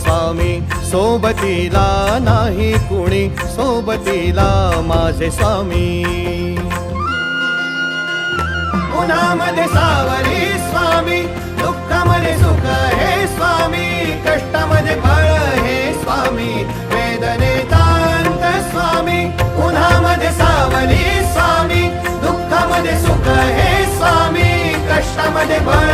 स्वामी, सोबतीला नाही कुणी, सोबतीला माझे स्वामी. उन्हामध्ये सावली स्वामी, दुःखामध्ये सुख हे स्वामी, कष्टामध्ये फळ हे स्वामी, वेदनेचा अंत स्वामी. उन्हामध्ये सावली स्वामी, दुःखामध्ये सुख हे स्वामी, कष्टामध्ये फळ